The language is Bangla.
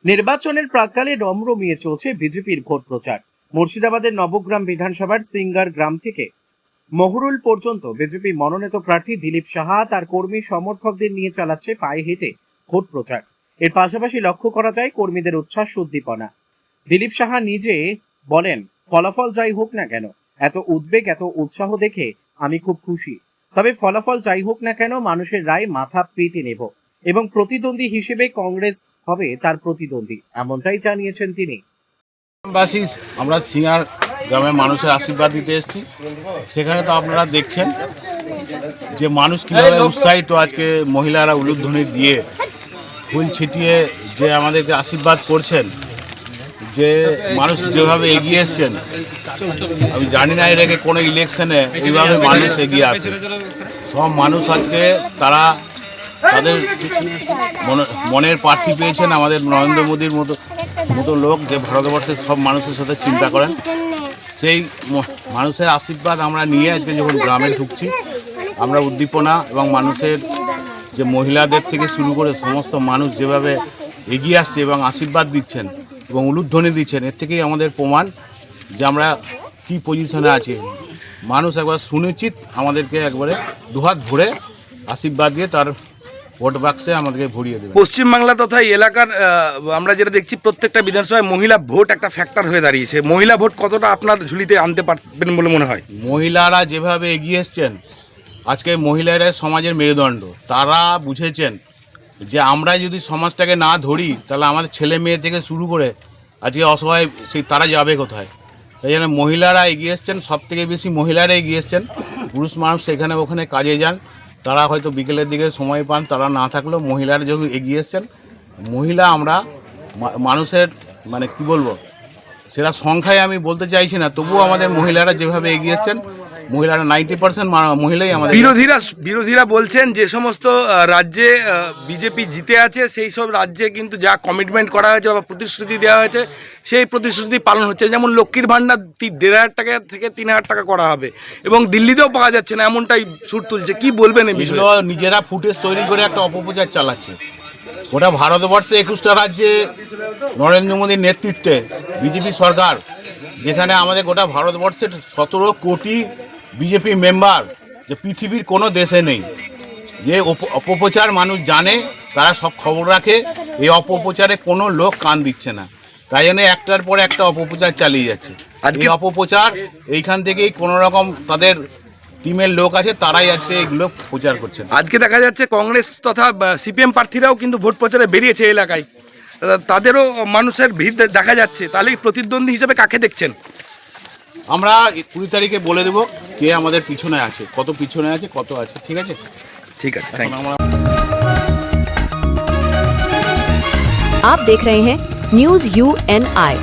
নির্বাচনের প্রাক্কালে রমরমিয়ে চলছে বিজেপির ভোট প্রচার। মুর্শিদাবাদের নবগ্রাম বিধানসভার সিঙ্গার গ্রাম থেকে মহুরুল পর্যন্ত বিজেপি মনোনীত প্রার্থী দিলীপ সাহা তার কর্মী সমর্থকদের নিয়ে চালাচ্ছে পায়ে হেঁটে ভোট প্রচার। এর পাশাপাশি লক্ষ্য করা যায় কর্মীদের উচ্ছ্বাস উদ্দীপনা। দিলীপ সাহা নিজে বলেন, ফলাফল যাই হোক না কেন, এত উদ্বেগ এত উৎসাহ দেখে আমি খুব খুশি। তবে ফলাফল যাই হোক না কেন মানুষের রায় মাথা পেতে নেব এবং প্রতিদ্বন্দ্বী হিসেবে কংগ্রেস হবে তার প্রতিদ্বন্দ্বী, এমনটাই জানিয়েছেন তিনি। আমরা সিঙ্গার গ্রামের মানুষের আশীর্বাদ দিতে এসেছি। সেখানে তো আপনারা দেখছেন যে মানুষ কীভাবে উৎসাহিত, আজকে মহিলারা উলুধ্বনি দিয়ে ফুল ছিটিয়ে যে আমাদেরকে আশীর্বাদ করছেন, যে মানুষ যেভাবে এগিয়ে এসছেন, আমি জানি না এর আগে কোনো ইলেকশনে এইভাবে মানুষ এগিয়ে আসে। সব মানুষ আজকে তারা তাদের মনের প্রার্থী পেয়েছেন, আমাদের নরেন্দ্র মোদীর মতো লোক, যে ভারতবর্ষের সব মানুষের সাথে চিন্তা করেন। সেই মানুষের আশীর্বাদ আমরা নিয়ে আজকে যখন গ্রামে ঢুকছি, আমরা উদ্দীপনা এবং মানুষের যে মহিলাদের থেকে শুরু করে সমস্ত মানুষ যেভাবে এগিয়ে আসছে এবং আশীর্বাদ দিচ্ছেন এবং উলুধ্বনি দিচ্ছেন, এর থেকেই আমাদের প্রমাণ যে আমরা কী পজিশনে আছি। মানুষ একবার সুনিশ্চিত আমাদেরকে একবারে দুহাত ভরে আশীর্বাদ দিয়ে তার ভোট বাক্সে আমাদেরকে ভরিয়ে দেবে। পশ্চিমবাংলা তথা এই এলাকার আমরা যেটা দেখছি, প্রত্যেকটা বিধানসভায় মহিলা ভোট একটা ফ্যাক্টর হয়ে দাঁড়িয়েছে। মহিলা ভোট কতটা আপনার ঝুলিতে আনতে পারবেন বলে মনে হয়? মহিলারা যেভাবে এগিয়ে এসছেন, আজকে মহিলারা সমাজের মেরুদণ্ড। তারা বুঝেছেন যে আমরা যদি সমাজটাকে না ধরি, তাহলে আমাদের ছেলে মেয়ে থেকে শুরু করে আজকে অসহায় তারা যাবে কোথায়। তাই জন্য মহিলারা এগিয়ে এসছেন, সব থেকে বেশি মহিলারা এগিয়ে এসছেন। পুরুষ মানুষ সেখানে ওখানে কাজে যান, তারা হয়তো বিকেলের দিকে সময় পান, তারা না থাকলেও মহিলারা যখন এগিয়ে এসছেন, মহিলা আমরা মানুষের মানে কি বলবো, সেটা সংখ্যায় আমি বলতে চাইছি না, তবুও আমাদের মহিলারা যেভাবে এগিয়ে এসছেন, মহিলারা 90% মহিলাই আমাদের। বিরোধীরা বলছেন যে সমস্ত রাজ্যে বিজেপি জিতে আছে, সেই সব রাজ্যে কিন্তু যা কমিটমেন্ট করা হয়েছে বা প্রতিশ্রুতি দেওয়া হয়েছে, সেই প্রতিশ্রুতি পালন হচ্ছে। যেমন লক্ষ্মীর ভাণ্ডার 1,500 টাকা থেকে 3,000 টাকা করা হবে, এবং দিল্লিতেও পাওয়া যাচ্ছে না, এমনটাই সুর তুলছে। কি বলবেন এই বিষয়ে? নিজেরা ফুটেজ তৈরি করে একটা অপপ্রচার চালাচ্ছে। গোটা ভারতবর্ষে 21টা রাজ্যে নরেন্দ্র মোদীর নেতৃত্বে বিজেপি সরকার, যেখানে আমাদের গোটা ভারতবর্ষের 17 কোটি বিজেপি মেম্বার, যে পৃথিবীর কোনো দেশে নেই। যে অপপ্রচার মানুষ জানে, তারা সব খবর রাখে, এই অপপ্রচারে কোনো লোক কান দিচ্ছে না। তাই জন্য একটার পর একটা অপপ্রচার চালিয়ে যাচ্ছে। আজকে অপপ্রচার এইখান থেকেই কোনো রকম তাদের টিমের লোক আছে, তারাই আজকে এইগুলো প্রচার করছেন। আজকে দেখা যাচ্ছে কংগ্রেস তথা সিপিএম প্রার্থীরাও কিন্তু ভোট প্রচারে বেরিয়েছে এলাকায়, তাদেরও মানুষের ভিড় দেখা যাচ্ছে। তাহলে প্রতিদ্বন্দ্বী হিসেবে কাকে দেখছেন? আমরা 20 তারিখে বলে দেবো কে আমাদের পিছনে আছে, কত পিছনে আছে, কত আছে। ঠিক আছে, ঠিক আছে। आप देख रहे हैं न्यूज़ UNI।